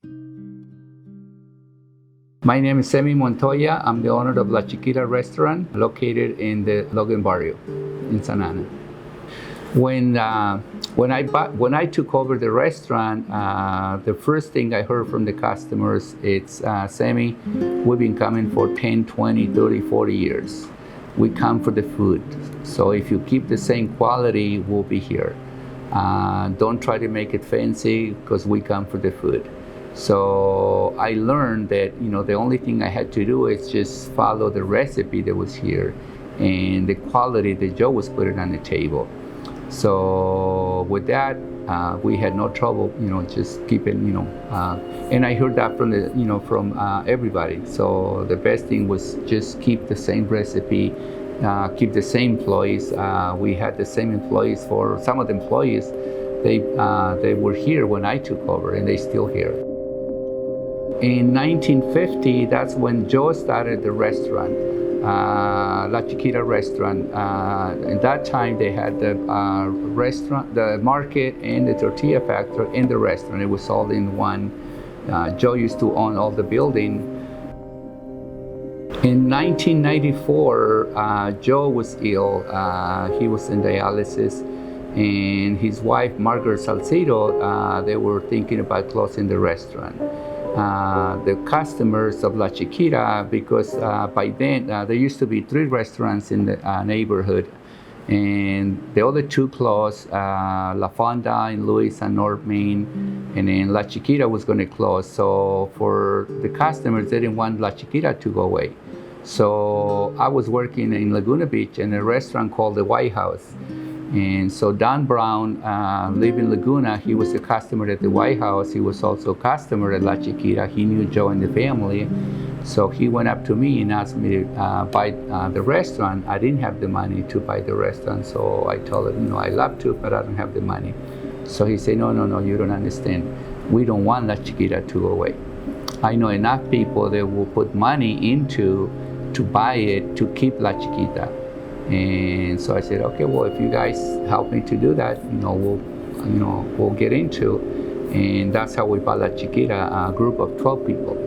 My name is Sammy Montoya. I'm the owner of La Chiquita Restaurant, located in the Logan Barrio in Santa Ana. When I took over the restaurant, the first thing I heard from the customers, it's Sammy, we've been coming for 10, 20, 30, 40 years. We come for the food. So if you keep the same quality, we'll be here. Don't try to make it fancy because we come for the food. So I learned that, the only thing I had to do is just follow the recipe that was here and the quality that Joe was putting on the table. So with that, we had no trouble, just keeping, and I heard that from from everybody. So the best thing was just keep the same recipe, keep the same employees. We had the same employees for some of the employees. They were here when I took over, and they're still here. In 1950, that's when Joe started the restaurant, La Chiquita Restaurant. At that time, they had the restaurant, the market, and the tortilla factory in the restaurant. It was all in one. Joe used to own all the building. In 1994, Joe was ill. He was in dialysis, and his wife, Margaret Salcido, they were thinking about closing the restaurant. The customers of La Chiquita, because by then there used to be 3 restaurants in the neighborhood, and the other 2 closed, La Fonda in Lewis and North Main, and then La Chiquita was going to close. So for the customers, they didn't want La Chiquita to go away. So I was working in Laguna Beach in a restaurant called the White House. And so Don Brown lived in Laguna. He was a customer at the White House. He was also a customer at La Chiquita. He knew Joe and the family. So he went up to me and asked me to buy the restaurant. I didn't have the money to buy the restaurant. So I told him, I love to, but I don't have the money. So he said, no, you don't understand. We don't want La Chiquita to go away. I know enough people that will put money into to buy it to keep La Chiquita. And so I said, okay, well, if you guys help me to do that, we'll get into. And that's how we bought La Chiquita, a group of 12 people.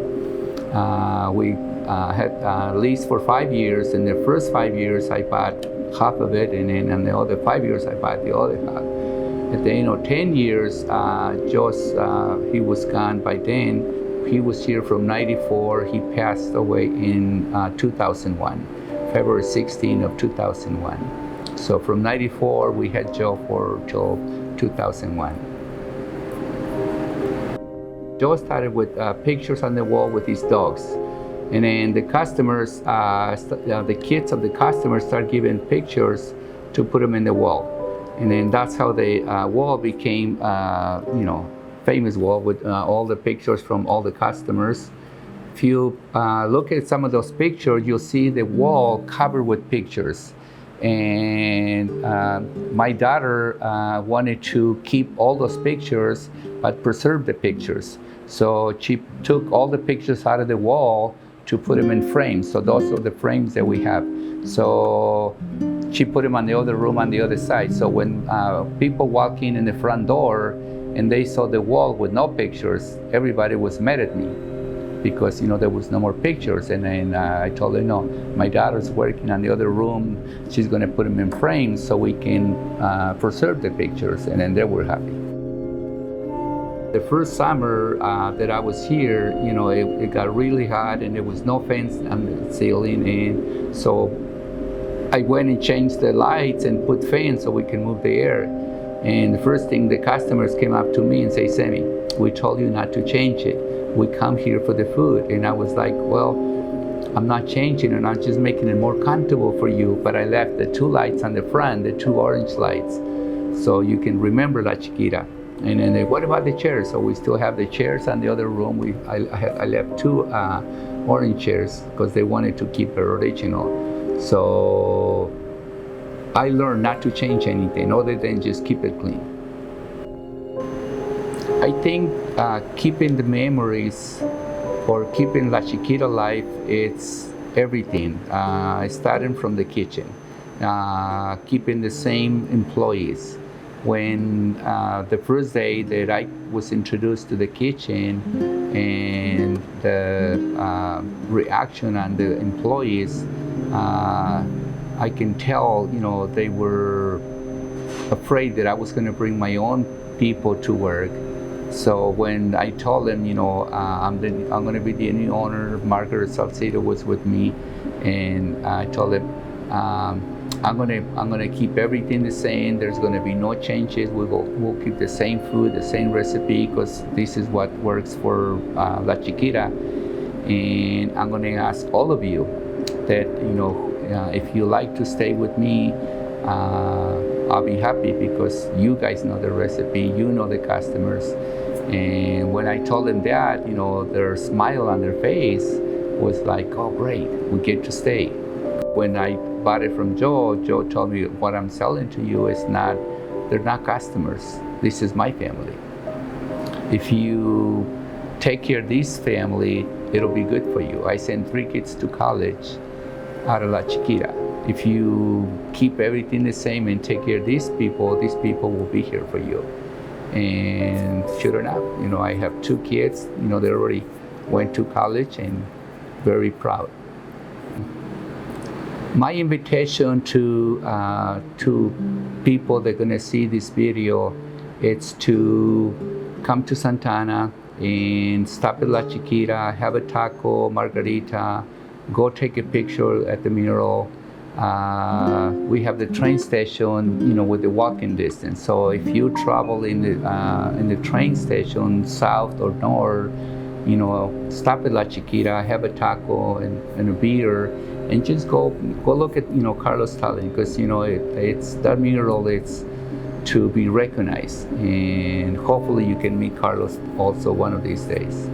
We had leased for 5 years. In the first 5 years, I bought half of it, and then in the other 5 years, I bought the other half. At the end of 10 years, he was gone by then. He was here from 94. He passed away in 2001. February 16 of 2001. So from 94, we had Joe till 2001. Joe started with pictures on the wall with his dogs. And then the customers, the kids of the customers start giving pictures to put them in the wall. And then that's how the wall became, famous wall with all the pictures from all the customers. If you look at some of those pictures, you'll see the wall covered with pictures. And my daughter wanted to keep all those pictures, but preserve the pictures. So she took all the pictures out of the wall to put them in frames. So those are the frames that we have. So she put them on the other room on the other side. So when people walk in the front door and they saw the wall with no pictures, everybody was mad at me, because there was no more pictures. And then I told her, no, my daughter's working on the other room. She's going to put them in frames so we can preserve the pictures. And then they were happy. The first summer that I was here, it got really hot and there was no fence on the ceiling. And so I went and changed the lights and put fans so we can move the air. And the first thing, the customers came up to me and say, Sammy, we told you not to change it. We come here for the food. And I was like, well, I'm not changing it, I'm just making it more comfortable for you. But I left the 2 lights on the front, the 2 orange lights, so you can remember La Chiquita. And then what about the chairs? So we still have the chairs on the other room. I left 2 orange chairs because they wanted to keep it original. So I learned not to change anything other than just keep it clean. I think keeping the memories or keeping La Chiquita alive, it's everything. Starting from the kitchen, keeping the same employees, when the first day that I was introduced to the kitchen and the reaction on the employees, I can tell, they were afraid that I was going to bring my own people to work. So when I told them, I'm going to be the new owner, Margaret Salcedo was with me, and I told them, I'm gonna keep everything the same. There's gonna be no changes. We'll keep the same food, the same recipe, because this is what works for La Chiquita. And I'm gonna ask all of you that if you like to stay with me, I'll be happy, because you guys know the recipe, you know the customers. And when I told them that, their smile on their face was like, oh great, we get to stay. When I bought it from Joe told me, what I'm selling to you they're not customers. This is my family. If you take care of this family, it'll be good for you. I sent 3 kids to college out of La Chiquita. If you keep everything the same and take care of these people will be here for you. And sure enough, I have 2 kids, they already went to college and very proud. My invitation to people that are gonna see this video, it's to come to Santana and stop at La Chiquita, have a taco, margarita, go take a picture at the mural. We have the train station, with the walking distance. So if you travel in the train station, south or north, stop at La Chiquita, have a taco and a beer, and just go look at Carlos' talent, because it's that mural. It's to be recognized, and hopefully you can meet Carlos also one of these days.